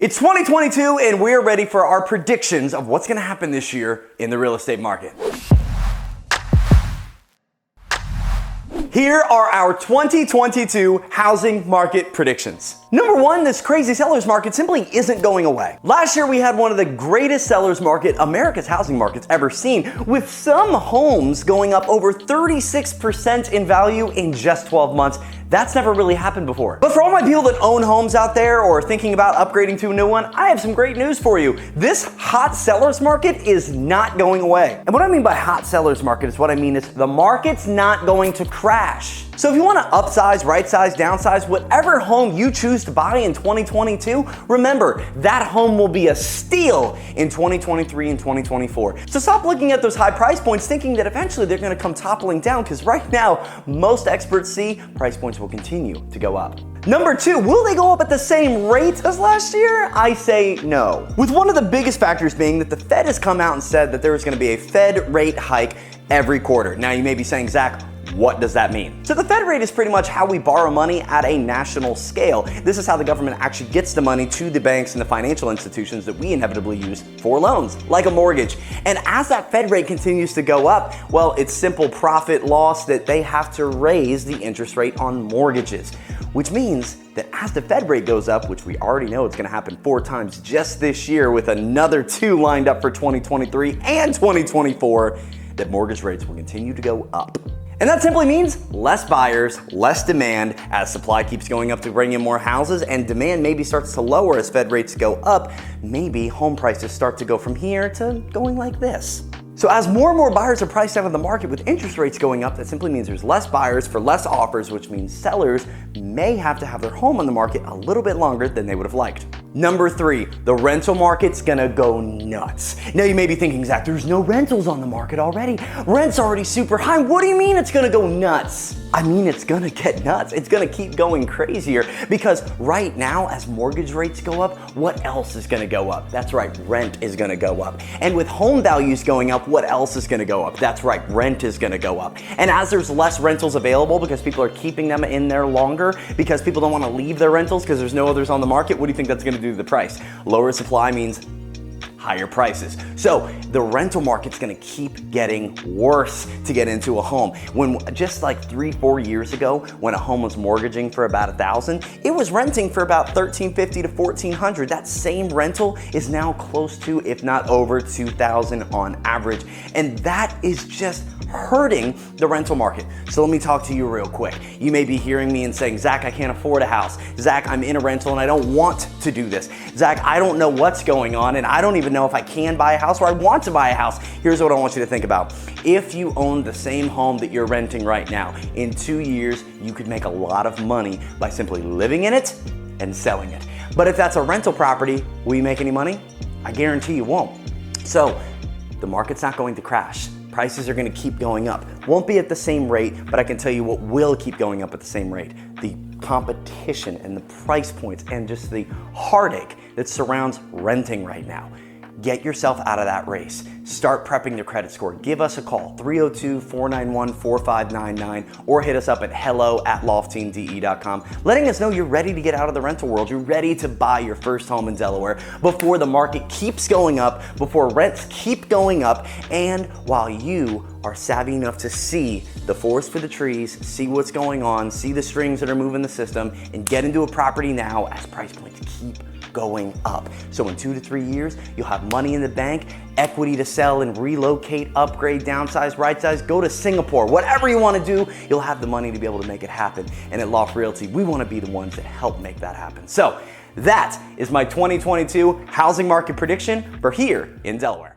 It's 2022 and we're ready for our predictions of what's going to happen this year in the real estate market. Here are our 2022 housing market predictions. Number one, this crazy seller's market simply isn't going away. Last year we had one of the greatest seller's market America's housing market's ever seen, with some homes going up over 36% in value in just 12 months. That's never really happened before. But for all my people that own homes out there or thinking about upgrading to a new one, I have some great news for you. This hot seller's market is not going away. And what I mean by hot seller's market is what I mean is the market's not going to crash. So if you want to upsize, right size, downsize, whatever home you choose to buy in 2022, remember that home will be a steal in 2023 and 2024. So stop looking at those high price points thinking that eventually they're going to come toppling down, because right now most experts see price points will continue to go up. Number two, will they go up at the same rate as last year? I say no. With one of the biggest factors being that the Fed has come out and said that there is going to be a Fed rate hike every quarter. Now you may be saying, Zach, what does that mean? So the Fed rate is pretty much how we borrow money at a national scale. This is how the government actually gets the money to the banks and the financial institutions that we inevitably use for loans, like a mortgage. And as that Fed rate continues to go up, well, it's simple profit loss that they have to raise the interest rate on mortgages, which means that as the Fed rate goes up, which we already know it's going to happen 4 times just this year with another 2 lined up for 2023 and 2024, that mortgage rates will continue to go up. And that simply means less buyers, less demand as supply keeps going up to bring in more houses, and demand maybe starts to lower as Fed rates go up. Maybe home prices start to go from here to going like this. So as more and more buyers are priced out of the market with interest rates going up, that simply means there's less buyers for less offers, which means sellers may have to have their home on the market a little bit longer than they would have liked. Number 3, the rental market's gonna go nuts. Now you may be thinking, Zach, there's no rentals on the market already. Rent's already super high. What do you mean it's gonna go nuts? I mean, it's gonna get nuts. It's gonna keep going crazier, because right now, as mortgage rates go up, what else is gonna go up? That's right, rent is gonna go up. And with home values going up, what else is gonna go up? That's right, rent is gonna go up. And as there's less rentals available because people are keeping them in there longer, because people don't wanna leave their rentals because there's no others on the market, what do you think that's gonna do to the price? Lower supply means higher prices. So the rental market's gonna keep getting worse to get into a home. When just like 3-4 years ago, when a home was mortgaging for about $1,000, it was renting for about $1,350 to $1,400. That same rental is now close to, if not over, $2,000 on average. And that is just hurting the rental market. So let me talk to you real quick. You may be hearing me and saying, Zach, I can't afford a house. Zach, I'm in a rental and I don't want to do this. Zach, I don't know what's going on and I don't even know if I can buy a house or I want to buy a house. Here's what I want you to think about. If you own the same home that you're renting right now, in 2 years, you could make a lot of money by simply living in it and selling it. But if that's a rental property, will you make any money? I guarantee you won't. So the market's not going to crash. Prices are going to keep going up. Won't be at the same rate, but I can tell you what will keep going up at the same rate. The competition and the price points and just the heartache that surrounds renting right now. Get yourself out of that race. Start prepping your credit score. Give us a call, 302-491-4599, or hit us up at hello@loftteamde.com, letting us know you're ready to get out of the rental world. You're ready to buy your first home in Delaware before the market keeps going up, before rents keep going up, and while you are savvy enough to see the forest for the trees, see what's going on, see the strings that are moving the system, and get into a property now as price points keep going up. So in 2 to 3 years, you'll have money in the bank, equity to sell and relocate, upgrade, downsize, right size, go to Singapore, whatever you want to do, you'll have the money to be able to make it happen. And at Loft Realty, we want to be the ones that help make that happen. So that is my 2022 housing market prediction for here in Delaware.